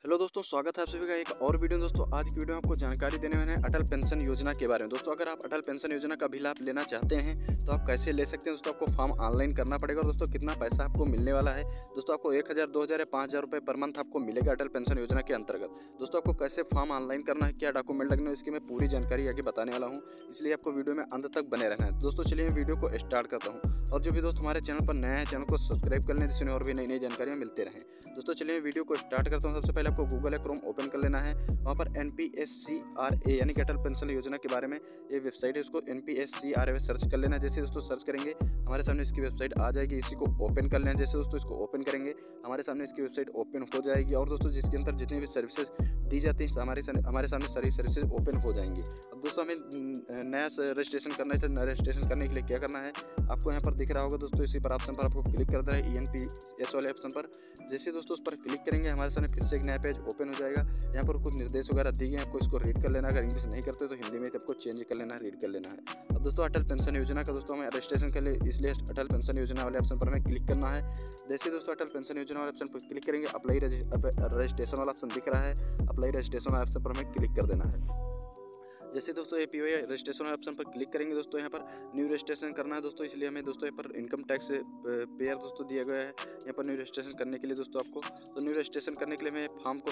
Hello दोस्तों, स्वागत है आप सभी का एक और वीडियो में। दोस्तों आज की वीडियो में आपको जानकारी देने वाले हैं अटल पेंशन योजना के बारे में। दोस्तों अगर आप अटल पेंशन योजना का भी लाभ लेना चाहते हैं तो आप कैसे ले सकते हैं। दोस्तों आपको फॉर्म ऑनलाइन करना पड़ेगा और दोस्तों कितना पैसा आपको मिलने वाला है। दोस्तों आपको 1000, 2000 या 5000 रुपये पर मंथ आपको मिलेगा अटल पेंशन योजना के अंतर्गत। दोस्तों आपको कैसे फॉर्म ऑनलाइन करना है, क्या डॉक्यूमेंट लगने हैं, इसकी मैं पूरी जानकारी आगे बताने वाला हूँ, इसलिए आपको वीडियो में अंत तक बने रहना है। दोस्तों चलिए वीडियो को स्टार्ट करता हूँ। और जो भी दोस्त हमारे चैनल पर नया है, चैनल को सब्सक्राइब कर लें जिससे और भी नई नई जानकारियाँ मिलते रहें। दोस्तों चलिए वीडियो को स्टार्ट करता हूँ। सबसे पहले आपको गूगल या क्रोम ओपन कर लेना है। वहाँ पर NPSCRA यानी कि अटल पेंशन योजना के बारे में ये वेबसाइट है, उसको NPSCRA सर्च कर लेना। जैसे दोस्तों सर्च करेंगे हमारे सामने इसकी वेबसाइट आ जाएगी, इसी को ओपन कर लेना। जैसे दोस्तों इसको ओपन करेंगे हमारे सामने इसकी वेबसाइट ओपन हो जाएगी और दोस्तों जिसके अंदर जितनी भी सर्विसेज दी जाती हैं हमारे सामने सारी सर्विसेज ओपन हो जाएंगी। अब दोस्तों हमें नया रजिस्ट्रेशन करना है। तो नया रजिस्ट्रेशन करने के लिए क्या करना है, आपको यहाँ पर दिख रहा होगा दोस्तों, इसी पर ऑप्शन पर आपको क्लिक कर देना है, ENPS वाले ऑप्शन पर। जैसे दोस्तों उस पर क्लिक करेंगे हमारे सामने फिर से एक नया पेज ओपन हो जाएगा। यहाँ पर कुछ निर्देश वगैरह दिए गए, आपको इसको रीड कर लेना है। अगर इंग्लिश नहीं करते तो हिंदी में आपको चेंज कर लेना है, रीड कर लेना है। अब दोस्तों अटल पेंशन योजना का दोस्तों हमें रजिस्ट्रेशन कर ले, इसलिए अटल पेंशन योजना वाले ऑप्शन पर हमें क्लिक करना है। जैसे दोस्तों अटल पेंशन योजना वाले ऑप्शन पर क्लिक करेंगे अप्लाई रजिस्ट्रेशन वाला ऑप्शन दिख रहा है, अप्लाई रजिस्ट्रेशन वाले ऑप्शन पर हमें क्लिक कर देना है। जैसे दोस्तों APY रजिस्ट्रेशन ऑप्शन पर क्लिक करेंगे दोस्तों यहाँ पर न्यू रजिस्ट्रेशन करना है दोस्तों, इसलिए हमें दोस्तों यहाँ पर इनकम टैक्स पेयर दोस्तों दिया गया है यहाँ पर न्यू रजिस्ट्रेशन करने के लिए। दोस्तों आपको तो न्यू रजिस्ट्रेशन करने के लिए हमें फॉर्म को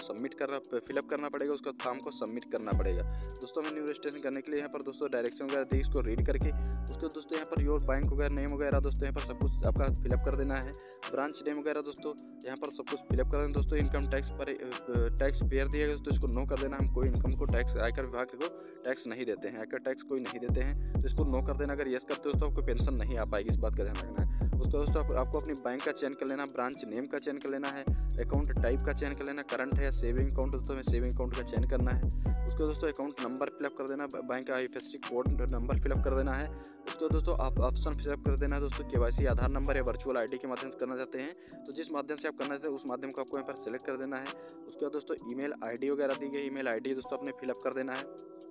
फिलअप करना पड़ेगा, उसका फॉर्म को सबमिट करना पड़ेगा। दोस्तों हमें न्यू रजिस्ट्रेशन करने के लिए यहाँ पर दोस्तों डायरेक्शन वगैरह दी, इसको रीड करके उसको दोस्तों यहाँ पर योर बैंक वगैरह नेम वगैरह दोस्तों यहाँ पर सब कुछ आपका फिलअप कर देना है। ब्रांच नेम वगैरह दोस्तों यहाँ पर सब कुछ फिलअप कर देना। दोस्तों इनकम टैक्स पर टैक्स पेयर दिया गया दोस्तों, इसको नो कर देना। हम कोई इनकम को टैक्स आयकर विभाग को टैक्स नहीं देते हैं, आयकर टैक्स कोई नहीं देते हैं तो इसको नो कर देना। अगर यस करते हो तो आपको पेंशन नहीं आ पाएगी, इस बात का ध्यान रखना है। उसको दोस्तों आपको अपनी बैंक का चयन कर लेना, ब्रांच नेम का चयन कर लेना है, अकाउंट टाइप का चयन कर लेना, करंट है या सेविंग अकाउंट दोस्तों हमें सेविंग अकाउंट का चयन करना है। उसको दोस्तों अकाउंट नंबर फिलअप कर देना, बैंक का IFSC कोड नंबर फिलअप कर देना है। उसको दोस्तों आप ऑप्शन फिलअप कर देना है दोस्तों, KYC आधार नंबर या वर्चुअल ID के माध्यम से करना चाहते हैं तो जिस माध्यम से आप करना चाहते हैं उस माध्यम को आपको यहाँ पर सेलेक्ट कर देना है। उसके बाद दोस्तों ईमेल ID वगैरह दी गई, ईमेल ID दोस्तों अपने फिलअप कर देना है।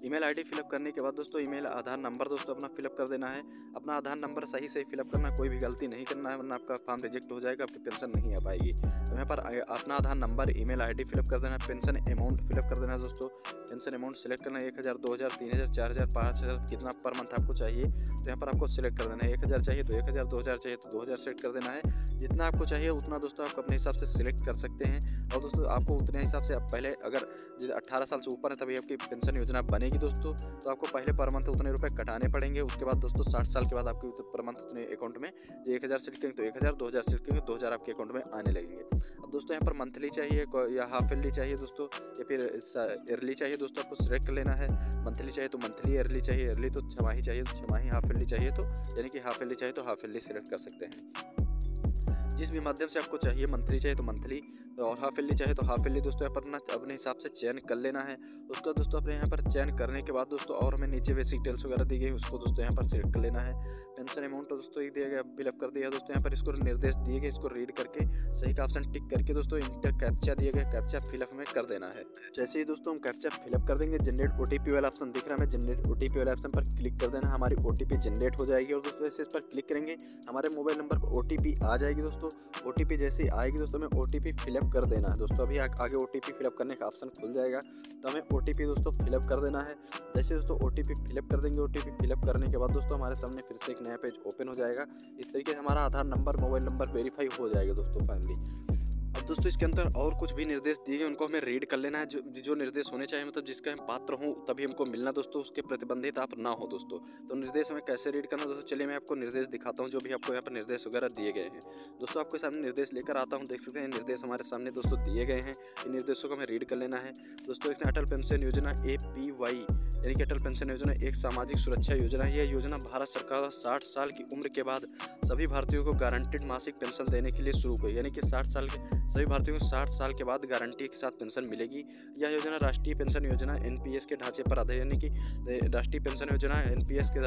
ईमेल ID फिलअप करने के बाद दोस्तों ईमेल आधार नंबर दोस्तों अपना फिलअप कर देना है। अपना आधार नंबर सही फिलअप करना, कोई भी गलती नहीं करना है वरना आपका फॉर्म रिजेक्ट हो जाएगा, आपकी पेंशन नहीं आ पाएगी। तो यहाँ पर अपना आधार नंबर, ईमेल ID फिलअप कर देना है। पेंशन अमाउंट फिलअप कर देना है दोस्तों, पेंशन अमाउंट सेलेक्ट करना है 1000, 2000, 3000, 4000, 5000 कितना पर मंथ आपको चाहिए तो यहाँ पर आपको सिलेक्ट कर देना है। 1000 चाहिए तो 1000, 2000 चाहिए तो 2000 सेलेक्ट कर देना है। जितना आपको चाहिए उतना दोस्तों आप अपने हिसाब से सिलेक्ट कर सकते हैं और दोस्तों आपको उतने हिसाब से आप पहले अगर 18 साल से ऊपर है तभी आपकी पेंशन योजना बनेगी दोस्तों। तो आपको पहले पर मंथ उतने रुपए कटाने पड़ेंगे। उसके बाद दोस्तों 60 साल के बाद आपके पर मंथ उतने अकाउंट में जो 1000 सिलेक्ट करेंगे तो 1000, 2000 सिलेक्ट करेंगे 2000 आपके अकाउंट में आने लगेंगे। अब दोस्तों यहाँ पर मंथली चाहिए या हाफ ईयरली चाहिए दोस्तों या फिर ईयरली चाहिए दोस्तों, आपको सिलेक्ट कर लेना है। मंथली चाहिए तो मंथली, ईयरली चाहिए ईयरली, तो छमाही चाहिए तो छमाही, हाफ ईयरली चाहिए तो यानी कि हाफ ईयरली चाहिए तो हाफ ईयरली सिलेक्ट कर सकते हैं। जिस भी माध्यम से आपको चाहिए, मंथली चाहिए तो मंथली और हाफ ईयरली चाहिए तो हाफ ईयरली दोस्तों यहाँ पर अपने हिसाब से चयन कर लेना है। उसका दोस्तों अपने यहाँ पर चयन करने के बाद दोस्तों और हमें नीचे बेसिक डिटेल्स वगैरह दी गई उसको दोस्तों यहाँ पर सिलेक्ट कर लेना है। पेंशन अमाउंट दोस्तों एक दिया गया, फिलअप कर दिया दोस्तों। यहाँ पर इसको निर्देश दिए गए, इसको रीड करके सही का ऑप्शन टिक करके दोस्तों इंटर कैप्चा दिया गया, कैप्चा फिलअप हमें कर देना है। जैसे ही दोस्तों हम कैप्चा फिलअप कर देंगे जनरेट OTP वाला ऑप्शन दिख रहा है, हमें जनरेट OTP वाले ऑप्शन पर क्लिक कर देना, हमारी OTP जनरेट हो जाएगी और दोस्तों जैसे इस पर क्लिक करेंगे हमारे मोबाइल नंबर पर OTP आ जाएगी दोस्तों। OTP जैसे आएगी दोस्तों हमें OTP फिलअप कर देना है दोस्तों। अभी आगे OTP फिलअप करने का ऑप्शन खुल जाएगा तो हमें OTP दोस्तों फिलअप कर देना है। जैसे दोस्तों OTP फिलअप कर देंगे, OTP फिलअप करने के बाद दोस्तों हमारे सामने फिर से एक नया पेज ओपन हो जाएगा। इस तरीके से हमारा आधार नंबर, मोबाइल नंबर वेरीफाई हो जाएगा दोस्तों फाइनली। अब दोस्तों इसके अंदर और कुछ भी निर्देश दिए गए उनको हमें रीड कर लेना है। जो निर्देश होने चाहिए मतलब जिसका हम पात्र हों तभी हमको मिलना दोस्तों, उसके प्रतिबंधित आप ना हो दोस्तों। तो निर्देश हमें कैसे रीड करना दोस्तों, चलिए मैं आपको निर्देश दिखाता हूँ जो भी आपको यहाँ पर निर्देश वगैरह दिए गए हैं। दोस्तों आपके सामने निर्देश लेकर आता हूँ, देख सकते हैं निर्देश हमारे सामने दोस्तों दिए गए हैं। इन निर्देशों को हमें रीड कर लेना है दोस्तों। इसमें अटल पेंशन योजना APY यानी कि अटल पेंशन योजना एक सामाजिक सुरक्षा योजना है। यह योजना भारत सरकार 60 साल की उम्र के बाद सभी भारतीयों को गारंटीड मासिक पेंशन देने के लिए शुरू हुई, यानी कि 60 साल के सभी भारतीयों को 60 साल के बाद गारंटी के साथ पेंशन मिलेगी। यह योजना राष्ट्रीय पेंशन योजना NPS के ढांचे पर आधारित, यानी कि राष्ट्रीय पेंशन योजना NPS के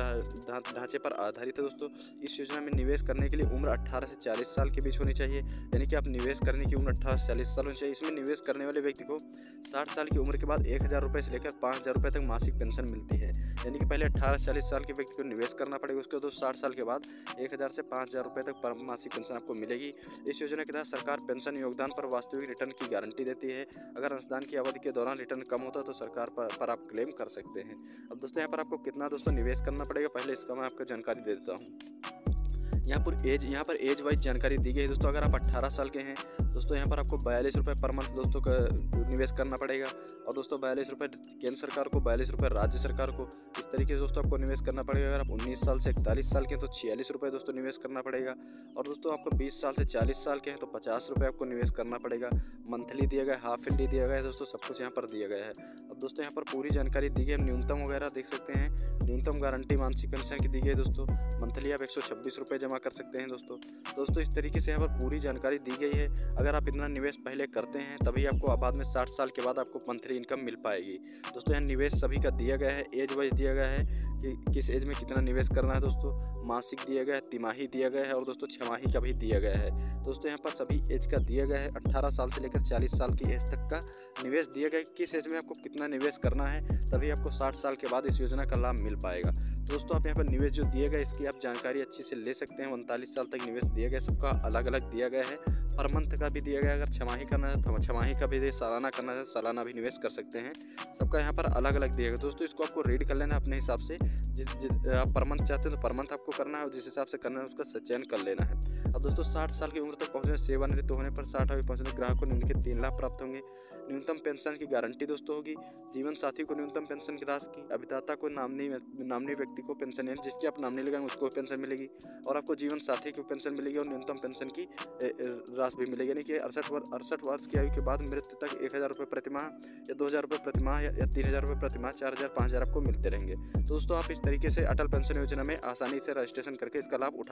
ढांचे पर आधारित है दोस्तों। इस योजना में निवेश करने के लिए उम्र 18 से 40 साल के बीच होनी चाहिए, यानी कि आप निवेश करने की उम्र 18 से 40 साल होनी चाहिए। इसमें निवेश करने वाले व्यक्ति को 60 साल की उम्र के बाद 1000 रुपये से लेकर 5000 रुपये तक मासिक पेंशन मिलती है। यानी कि पहले 18 से 40 साल के व्यक्ति को निवेश करना पड़ेगा, उसके बाद 60 साल के बाद 1000 से 5000 रुपये तक पर मासिक पेंशन आपको मिलेगी। इस योजना के तहत सरकार पेंशन योगदान पर वास्तविक रिटर्न की गारंटी देती है। अगर अंशदान की अवधि के दौरान रिटर्न कम होता है तो सरकार पर आप क्लेम कर सकते हैं। अब दोस्तों यहाँ पर आपको कितना दोस्तों निवेश करना पड़ेगा, पहले इसका मैं आपको जानकारी दे देता हूँ। यहाँ पर एज वाइज जानकारी दी गई है दोस्तों। अगर आप 18 साल के हैं दोस्तों, यहाँ पर आपको 42 रुपये पर मंथ दोस्तों का निवेश करना पड़ेगा। और दोस्तों 42 रुपये केंद्र सरकार को, 42 रुपये राज्य सरकार को, इस तरीके से दोस्तों आपको निवेश करना पड़ेगा। अगर आप 19 साल से 41 साल के हैं तो 46 रुपये दोस्तों निवेश करना पड़ेगा। और दोस्तों आपको 20 साल से 40 साल के हैं तो 50 रुपये आपको निवेश करना पड़ेगा। मंथली दिया गया है, हाफ ईयरली दिया गया है दोस्तों, सब कुछ यहाँ पर दिया गया है। अब दोस्तों यहाँ पर पूरी जानकारी दी गई है, न्यूनतम वगैरह देख सकते हैं। न्यूनतम गारंटी मासिक पेंशन की दी गई है दोस्तों। मंथली आप 126 रुपये जमा कर सकते हैं दोस्तों। इस तरीके से यहाँ पर पूरी जानकारी दी गई है। अगर आप इतना निवेश पहले करते हैं तभी आपको बाद में 60 साल के बाद आपको मंथली इनकम मिल पाएगी दोस्तों। यहाँ निवेश सभी का दिया गया है, एज वाइज दिया गया है कि किस एज में कितना निवेश करना है दोस्तों। मासिक दिया गया है, तिमाही दिया गया है और दोस्तों छमाही का भी दिया गया है दोस्तों। यहाँ पर सभी एज का दिया गया है, 18 साल से लेकर 40 साल की एज तक का निवेश दिया गया है। किस एज में आपको कितना निवेश करना है तभी आपको 60 साल के बाद इस योजना का लाभ मिल पाएगा दोस्तों। आप यहाँ पर निवेश जो दिया गया इसकी आप जानकारी अच्छी से ले सकते हैं। 39 साल तक निवेश दिया गया, सबका अलग अलग दिया गया है। पर मंथ का भी दिया गया, अगर छमाही करना है तो छमाही का भी, सालाना करना है सालाना भी निवेश कर सकते हैं। सबका यहाँ पर अलग अलग दिया गया दोस्तों। इसको आपको रीड कर लेना अपने हिसाब से। जिस आप पर मंथ चाहते हैं तो पर मंथ आपको करना है और जिस हिसाब से करना है उसका चयन कर लेना है। अब दोस्तों 60 साल की उम्र तक पहुँचने, सेवानिवृत्त होने पर 60 अवधि पहुँचने ग्राहक को निम्न के 3 लाख प्राप्त होंगे। न्यूनतम पेंशन की गारंटी दोस्तों होगी। जीवन साथी को न्यूनतम पेंशन की राशि की, अभिदाता को नामनी व्यक्ति को पेंशन, यानी जिसकी आप नामनी लगाएंगे उसको पेंशन मिलेगी। और आपको जीवन साथी को पेंशन मिलेगी और न्यूनतम पेंशन की राशि भी मिलेगी। यानी कि 68 वर्ष की आयु के बाद मृत्यु तक 1000 रुपये प्रतिमाह या 2000 रुपये प्रतिमाह या 3000 रुपये प्रतिमाह, 4000, 5000 आपको मिलते रहेंगे। तो दोस्तों आप इस तरीके से अटल पेंशन योजना में आसानी से रजिस्ट्रेशन करके इसका लाभ उठा